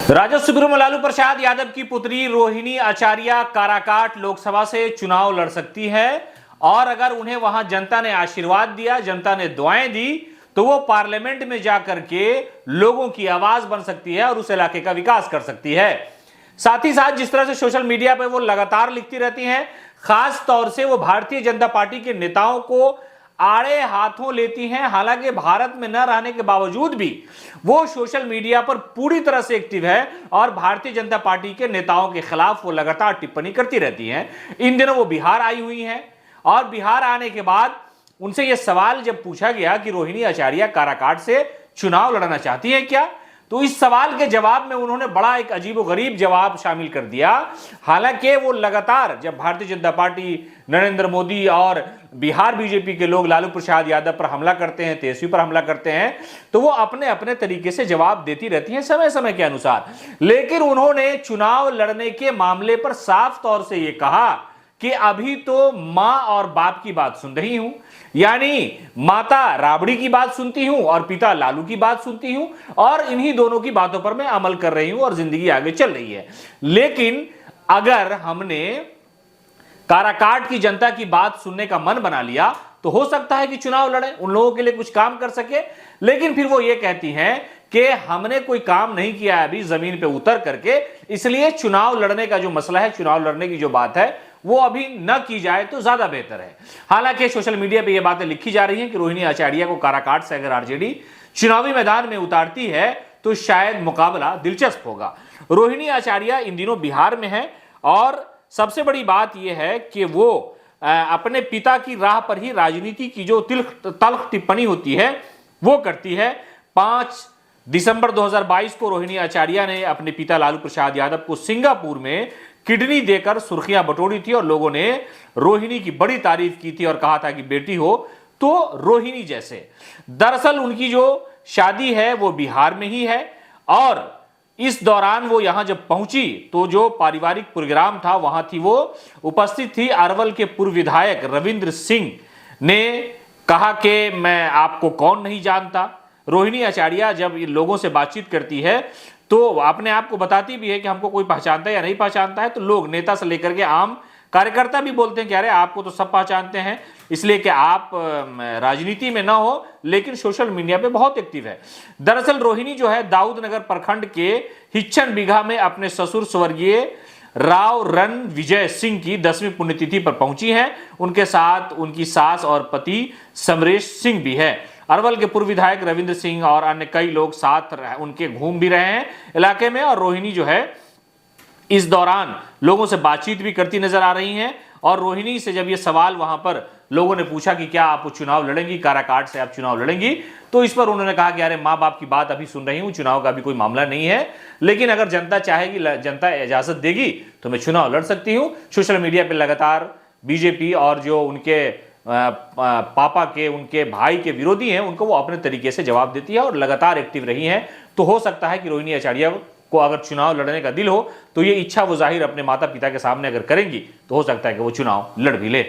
Rajad supremo Lalu Prasad Yadav की पुत्री रोहिणी आचार्य काराकाट लोकसभा से चुनाव लड़ सकती है और अगर उन्हें वहां जनता ने आशीर्वाद दिया, जनता ने दुआएं दी, तो वो पार्लियामेंट में जाकर के लोगों की आवाज बन सकती है और उस इलाके का विकास कर सकती है। साथ ही साथ जिस तरह से सोशल मीडिया पर वो लगातार लिखती रहती हैं, खास तौर से वो भारतीय जनता पार्टी के नेताओं को आड़े हाथों लेती हैं। हालांकि भारत में न रहने के बावजूद भी वो सोशल मीडिया पर पूरी तरह से एक्टिव है और भारतीय जनता पार्टी के नेताओं के खिलाफ वो लगातार टिप्पणी करती रहती हैं। इन दिनों वो बिहार आई हुई हैं और बिहार आने के बाद उनसे यह सवाल जब पूछा गया कि रोहिणी आचार्य काराकाट से चुनाव लड़ना चाहती है क्या, तो इस सवाल के जवाब में उन्होंने बड़ा एक अजीबोगरीब जवाब शामिल कर दिया। हालांकि वो लगातार जब भारतीय जनता पार्टी, नरेंद्र मोदी और बिहार बीजेपी के लोग लालू प्रसाद यादव पर हमला करते हैं, तेजस्वी पर हमला करते हैं, तो वो अपने अपने तरीके से जवाब देती रहती हैं समय समय के अनुसार। लेकिन उन्होंने चुनाव लड़ने के मामले पर साफ तौर से ये कहा कि अभी तो मां और बाप की बात सुन रही हूं, यानी माता राबड़ी की बात सुनती हूं और पिता लालू की बात सुनती हूं और इन्हीं दोनों की बातों पर मैं अमल कर रही हूं और जिंदगी आगे चल रही है। लेकिन अगर हमने काराकाट की जनता की बात सुनने का मन बना लिया तो हो सकता है कि चुनाव लड़े, उन लोगों के लिए कुछ काम कर सके। लेकिन फिर वो ये कहती हैं कि हमने कोई काम नहीं किया है अभी जमीन पे उतर करके, इसलिए चुनाव लड़ने का जो मसला है, चुनाव लड़ने की जो बात है, वो अभी न की जाए तो ज्यादा बेहतर है। हालांकि सोशल मीडिया पे ये बातें लिखी जा रही हैं कि रोहिणी आचार्य को काराकाट से अगर आरजेडी चुनावी मैदान में उतारती है तो शायद मुकाबला दिलचस्प होगा। रोहिणी आचार्य इन दिनों बिहार में है और सबसे बड़ी बात यह है कि वो अपने पिता की राह पर ही राजनीति की जो तल्ख टिप्पणी होती है वो करती है। 5 दिसंबर 2022 को रोहिणी आचार्य ने अपने पिता लालू प्रसाद यादव को सिंगापुर में किडनी देकर सुर्खियां बटोरी थी और लोगों ने रोहिणी की बड़ी तारीफ की थी और कहा था कि बेटी हो तो रोहिणी जैसे। दरअसल उनकी जो शादी है वो बिहार में ही है और इस दौरान वो यहां जब पहुंची तो जो पारिवारिक प्रोग्राम था वहां थी, वो उपस्थित थी। अरवल के पूर्व विधायक रविंद्र सिंह ने कहा कि मैं आपको कौन नहीं जानता। रोहिणी आचार्य जब इन लोगों से बातचीत करती है तो अपने आप को बताती भी है कि हमको कोई पहचानता है या नहीं पहचानता है, तो लोग नेता से लेकर के आम कार्यकर्ता भी बोलते हैं कि अरे आपको तो सब पहचानते हैं, इसलिए कि आप राजनीति में ना हो लेकिन सोशल मीडिया पे बहुत एक्टिव है। दरअसल रोहिणी जो है दाऊद नगर प्रखंड के हिच्छन बीघा में अपने ससुर स्वर्गीय राव रण विजय सिंह की 10वीं पुण्यतिथि पर पहुंची हैं। उनके साथ उनकी सास और पति समरेश सिंह भी है। अरवल के पूर्व विधायक रविंद्र सिंह और अन्य कई लोग साथ उनके घूम भी रहे हैं इलाके में और रोहिणी जो है इस दौरान लोगों से बातचीत भी करती नजर आ रही हैं। और रोहिणी से जब ये सवाल वहां पर लोगों ने पूछा कि क्या आप चुनाव लड़ेंगी, काराकाट से आप चुनाव लड़ेंगी, तो इस पर उन्होंने कहा कि अरे माँ बाप की बात अभी सुन रही हूं, चुनाव का भी कोई मामला नहीं है, लेकिन अगर जनता चाहेगी, जनता इजाजत देगी तो मैं चुनाव लड़ सकती हूं। सोशल मीडिया पर लगातार बीजेपी और जो उनके पापा के, उनके भाई के विरोधी हैं, उनको वो अपने तरीके से जवाब देती है और लगातार एक्टिव रही हैं। तो हो सकता है कि रोहिणी आचार्य को अगर चुनाव लड़ने का दिल हो तो ये इच्छा वो जाहिर अपने माता पिता के सामने अगर करेंगी तो हो सकता है कि वो चुनाव लड़ भी ले।